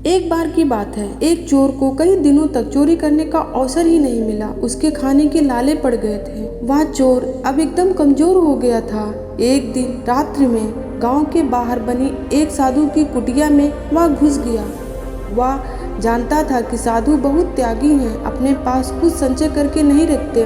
एक बार की बात है, एक चोर को कई दिनों तक चोरी करने का अवसर ही नहीं मिला। उसके खाने के लाले पड़ गए थे। वह चोर अब एकदम कमजोर हो गया था। एक दिन रात्रि में गांव के बाहर बनी एक साधु की कुटिया में वह घुस गया। वह जानता था कि साधु बहुत त्यागी हैं, अपने पास कुछ संचय करके नहीं रखते।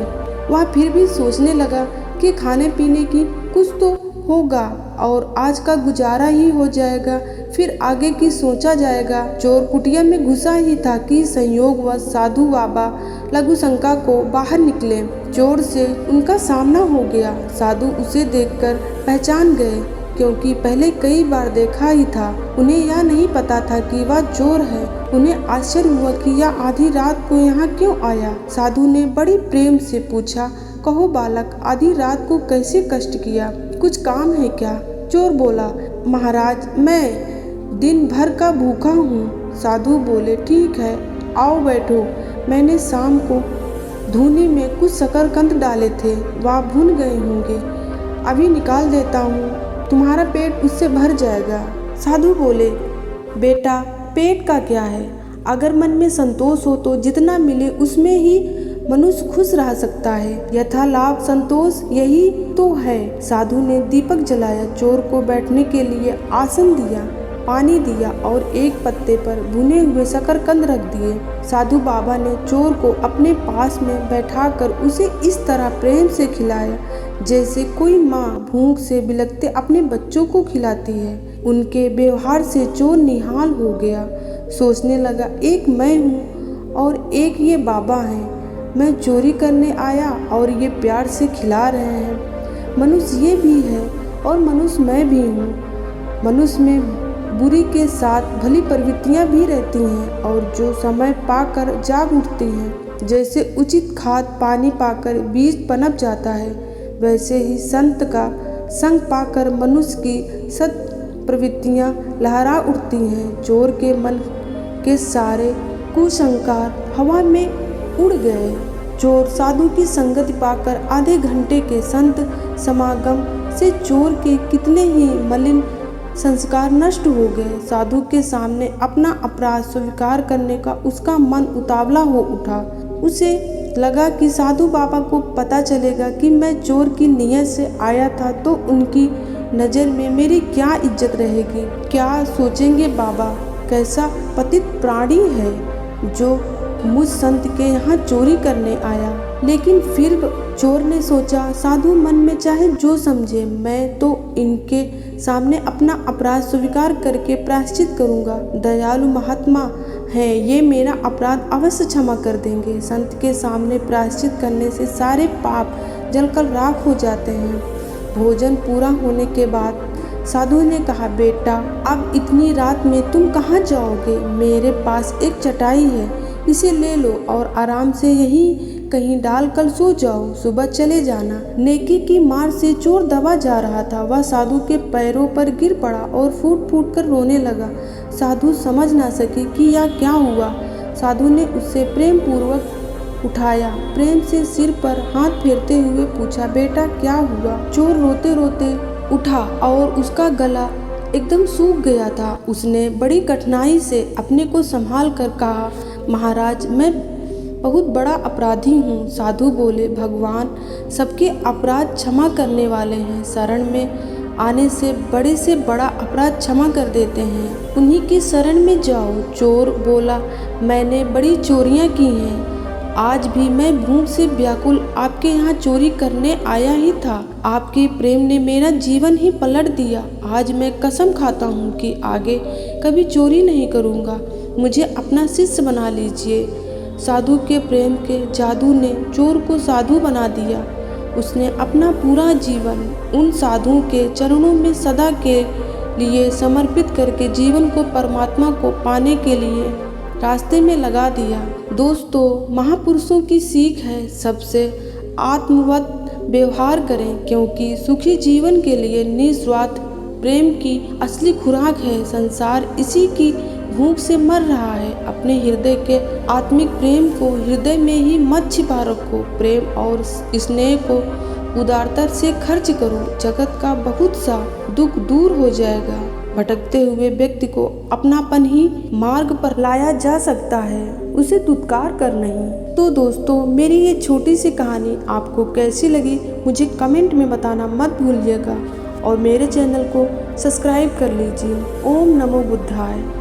वह फिर भी सोचने लगा कि खाने पीने की कुछ तो होगा और आज का गुजारा ही हो जाएगा, फिर आगे की सोचा जाएगा। चोर कुटिया में घुसा ही था कि संयोगवश साधु बाबा लघुशंका को बाहर निकले। चोर से उनका सामना हो गया। साधु उसे देखकर पहचान गए, क्योंकि पहले कई बार देखा ही था। उन्हें यह नहीं पता था कि वह चोर है। उन्हें आश्चर्य हुआ कि यह आधी रात को यहाँ क्यों आया। साधु ने बड़ी प्रेम से पूछा, कहो बालक, आधी रात को कैसे कष्ट किया, कुछ काम है क्या? चोर बोला, महाराज मैं दिन भर का भूखा हूँ। साधु बोले, ठीक है, आओ बैठो। मैंने शाम को धूनी में कुछ शकरकंद डाले थे, वह भून गए होंगे, अभी निकाल देता हूँ, तुम्हारा पेट उससे भर जाएगा। साधु बोले, बेटा पेट का क्या है, अगर मन में संतोष हो तो जितना मिले उसमें ही मनुष्य खुश रह सकता है। यथालाभ संतोष यही तो है। साधु ने दीपक जलाया, चोर को बैठने के लिए आसन दिया, पानी दिया और एक पत्ते पर भुने हुए शकरकंद रख दिए। साधु बाबा ने चोर को अपने पास में बैठाकर उसे इस तरह प्रेम से खिलाया जैसे कोई माँ भूख से बिलखते अपने बच्चों को खिलाती है। उनके व्यवहार से चोर निहाल हो गया। सोचने लगा, एक मैं हूँ और एक ये बाबा हैं। मैं चोरी करने आया और ये प्यार से खिला रहे हैं। मनुष्य ये भी है और मनुष्य मैं भी हूँ। मनुष्य में बुरी के साथ भली प्रवृत्तियाँ भी रहती हैं और जो समय पाकर जाग उठती हैं। जैसे उचित खाद पानी पाकर बीज पनप जाता है, वैसे ही संत का संग पाकर मनुष्य की सत प्रवृत्तियाँ लहरा उठती हैं। चोर के मन के सारे कुसंस्कार हवा में उड़ गए। चोर साधु की संगति पाकर आधे घंटे के संत समागम से चोर के कितने ही मलिन संस्कार नष्ट हो गए। साधु के सामने अपना अपराध स्वीकार करने का उसका मन उतावला हो उठा। उसे लगा कि साधु बाबा को पता चलेगा कि मैं चोर की नीयत से आया था तो उनकी नज़र में मेरी क्या इज्जत रहेगी। क्या सोचेंगे बाबा, कैसा पतित प्राणी है जो मुझ संत के यहाँ चोरी करने आया। लेकिन फिर चोर ने सोचा, साधु मन में चाहे जो समझे, मैं तो इनके सामने अपना अपराध स्वीकार करके प्रायश्चित करूँगा। दयालु महात्मा हैं, ये मेरा अपराध अवश्य क्षमा कर देंगे। संत के सामने प्रायश्चित करने से सारे पाप जलकर राख हो जाते हैं। भोजन पूरा होने के बाद साधु ने कहा, बेटा अब इतनी रात में तुम कहाँ जाओगे? मेरे पास एक चटाई है, इसे ले लो और आराम से यहीं कहीं डाल कर सो जाओ, सुबह चले जाना। नेकी की मार से चोर दबा जा रहा था। वह साधु के पैरों पर गिर पड़ा और फूट फूट कर रोने लगा। साधु समझ ना सके कि यह क्या हुआ। साधु ने उसे प्रेम पूर्वक उठाया, प्रेम से सिर पर हाथ फेरते हुए पूछा, बेटा क्या हुआ? चोर रोते रोते उठा और उसका गला एकदम सूख गया था। उसने बड़ी कठिनाई से अपने को संभाल कर कहा, महाराज मैं बहुत बड़ा अपराधी हूँ। साधु बोले, भगवान सबके अपराध क्षमा करने वाले हैं, शरण में आने से बड़ा अपराध क्षमा कर देते हैं, उन्हीं की शरण में जाओ। चोर बोला, मैंने बड़ी चोरियाँ की हैं, आज भी मैं भूख से व्याकुल आपके यहाँ चोरी करने आया ही था। आपके प्रेम ने मेरा जीवन ही पलट दिया। आज मैं कसम खाता हूँ कि आगे कभी चोरी नहीं करूँगा, मुझे अपना शिष्य बना लीजिए। साधु के प्रेम के जादू ने चोर को साधु बना दिया। उसने अपना पूरा जीवन उन साधुओं के चरणों में सदा के लिए समर्पित करके जीवन को परमात्मा को पाने के लिए रास्ते में लगा दिया। दोस्तों, महापुरुषों की सीख है, सबसे आत्मवत व्यवहार करें, क्योंकि सुखी जीवन के लिए निस्वार्थ प्रेम की असली खुराक है। संसार इसी की भूख से मर रहा है। अपने हृदय के आत्मिक प्रेम को हृदय में ही मत छिपा रखो। प्रेम और स्नेह को उदारता से खर्च करो, जगत का बहुत सा दुख दूर हो जाएगा। भटकते हुए व्यक्ति को अपनापन ही मार्ग पर लाया जा सकता है, उसे दुत्कार कर नहीं। तो दोस्तों, मेरी ये छोटी सी कहानी आपको कैसी लगी मुझे कमेंट में बताना मत भूलिएगा और मेरे चैनल को सब्सक्राइब कर लीजिए। ओम नमो बुद्धाय।